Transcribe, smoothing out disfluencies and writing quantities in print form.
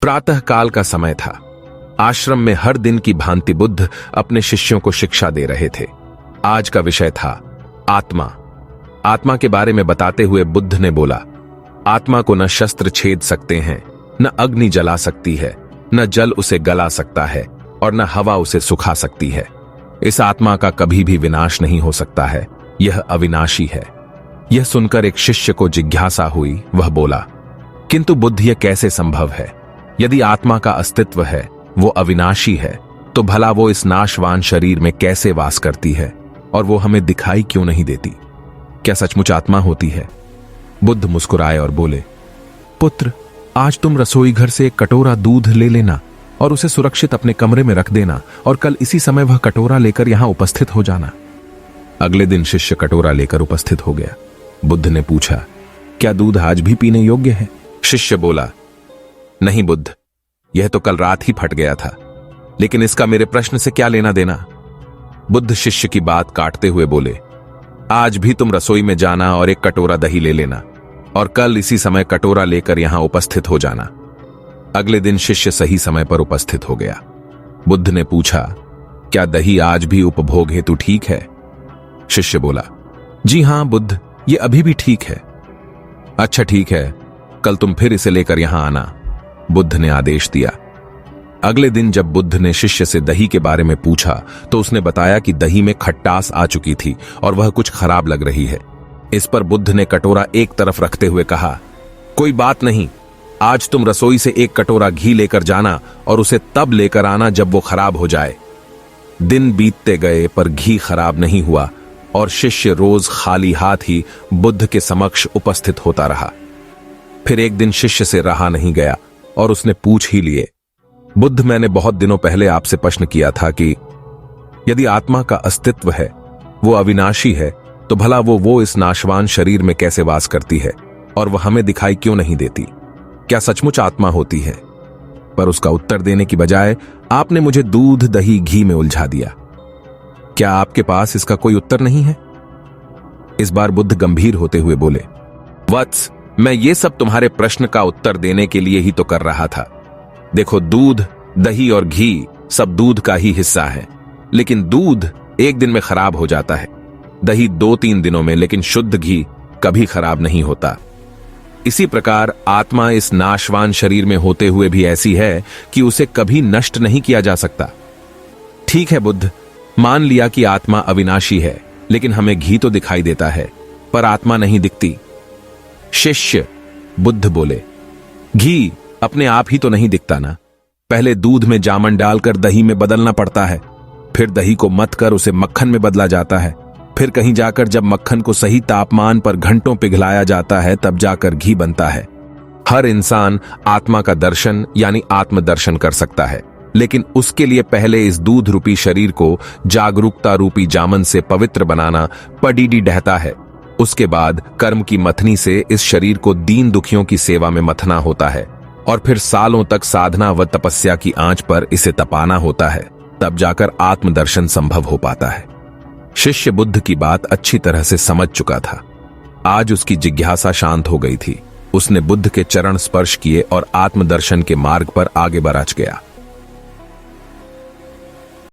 प्रातः काल का समय था। आश्रम में हर दिन की भांति बुद्ध अपने शिष्यों को शिक्षा दे रहे थे। आज का विषय था आत्मा। आत्मा के बारे में बताते हुए बुद्ध ने बोला, आत्मा को न शस्त्र छेद सकते हैं, न अग्नि जला सकती है, न जल उसे गला सकता है और न हवा उसे सुखा सकती है। इस आत्मा का कभी भी विनाश नहीं हो सकता है, यह अविनाशी है। यह सुनकर एक शिष्य को जिज्ञासा हुई। वह बोला, किंतु बुद्ध, यह कैसे संभव है? यदि आत्मा का अस्तित्व है, वो अविनाशी है, तो भला वो इस नाशवान शरीर में कैसे वास करती है और वो हमें दिखाई क्यों नहीं देती? क्या सचमुच आत्मा होती है? बुद्ध मुस्कुराए और बोले, पुत्र, आज तुम रसोई घर से एक कटोरा दूध ले लेना और उसे सुरक्षित अपने कमरे में रख देना और कल इसी समय वह कटोरा लेकर यहां उपस्थित हो जाना। अगले दिन शिष्य कटोरा लेकर उपस्थित हो गया। बुद्ध ने पूछा, क्या दूध आज भी पीने योग्य है? शिष्य बोला, नहीं बुद्ध, यह तो कल रात ही फट गया था, लेकिन इसका मेरे प्रश्न से क्या लेना देना? बुद्ध शिष्य की बात काटते हुए बोले, आज भी तुम रसोई में जाना और एक कटोरा दही ले लेना और कल इसी समय कटोरा लेकर यहां उपस्थित हो जाना। अगले दिन शिष्य सही समय पर उपस्थित हो गया। बुद्ध ने पूछा, क्या दही आज भी उपभोग हेतु ठीक है? शिष्य बोला, जी हां बुद्ध, ये अभी भी ठीक है। अच्छा ठीक है, कल तुम फिर इसे लेकर यहां आना, बुद्ध ने आदेश दिया। अगले दिन जब बुद्ध ने शिष्य से दही के बारे में पूछा तो उसने बताया कि दही में खट्टास आ चुकी थी और वह कुछ खराब लग रही है। इस पर बुद्ध ने कटोरा एक तरफ रखते हुए कहा, कोई बात नहीं, आज तुम रसोई से एक कटोरा घी लेकर जाना और उसे तब लेकर आना जब वो खराब हो जाए। दिन बीतते गए पर घी खराब नहीं हुआ और शिष्य रोज खाली हाथ ही बुद्ध के समक्ष उपस्थित होता रहा। फिर एक दिन शिष्य से रहा नहीं गया और उसने पूछ ही लिए, बुद्ध, मैंने बहुत दिनों पहले आपसे प्रश्न किया था कि यदि आत्मा का अस्तित्व है, वो अविनाशी है, तो भला वो इस नाशवान शरीर में कैसे वास करती है और वह हमें दिखाई क्यों नहीं देती? क्या सचमुच आत्मा होती है? पर उसका उत्तर देने की बजाय आपने मुझे दूध, दही, घी में उलझा दिया। क्या आपके पास इसका कोई उत्तर नहीं है? इस बार बुद्ध गंभीर होते हुए बोले, वत्स, मैं ये सब तुम्हारे प्रश्न का उत्तर देने के लिए ही तो कर रहा था। देखो, दूध, दही और घी सब दूध का ही हिस्सा है, लेकिन दूध एक दिन में खराब हो जाता है, दही 2-3 दिनों में, लेकिन शुद्ध घी कभी खराब नहीं होता। इसी प्रकार आत्मा इस नाशवान शरीर में होते हुए भी ऐसी है कि उसे कभी नष्ट नहीं किया जा सकता। ठीक है बुद्ध, मान लिया कि आत्मा अविनाशी है, लेकिन हमें घी तो दिखाई देता है, पर आत्मा नहीं दिखती। शिष्य, बुद्ध बोले, घी अपने आप ही तो नहीं दिखता ना। पहले दूध में जामन डालकर दही में बदलना पड़ता है, फिर दही को मथ कर उसे मक्खन में बदला जाता है, फिर कहीं जाकर जब मक्खन को सही तापमान पर घंटों पिघलाया जाता है तब जाकर घी बनता है। हर इंसान आत्मा का दर्शन यानी आत्मदर्शन कर सकता है, लेकिन उसके लिए पहले इस दूध रूपी शरीर को जागरूकता रूपी जामन से पवित्र बनाना पडीडी डहता है। उसके बाद कर्म की मथनी से इस शरीर को दीन दुखियों की सेवा में मथना होता है और फिर सालों तक साधना व तपस्या की आंच पर इसे तपाना होता है, तब जाकर आत्मदर्शन संभव हो पाता है। शिष्य बुद्ध की बात अच्छी तरह से समझ चुका था। आज उसकी जिज्ञासा शांत हो गई थी। उसने बुद्ध के चरण स्पर्श किए और आत्मदर्शन के मार्ग पर आगे बढ़ गया।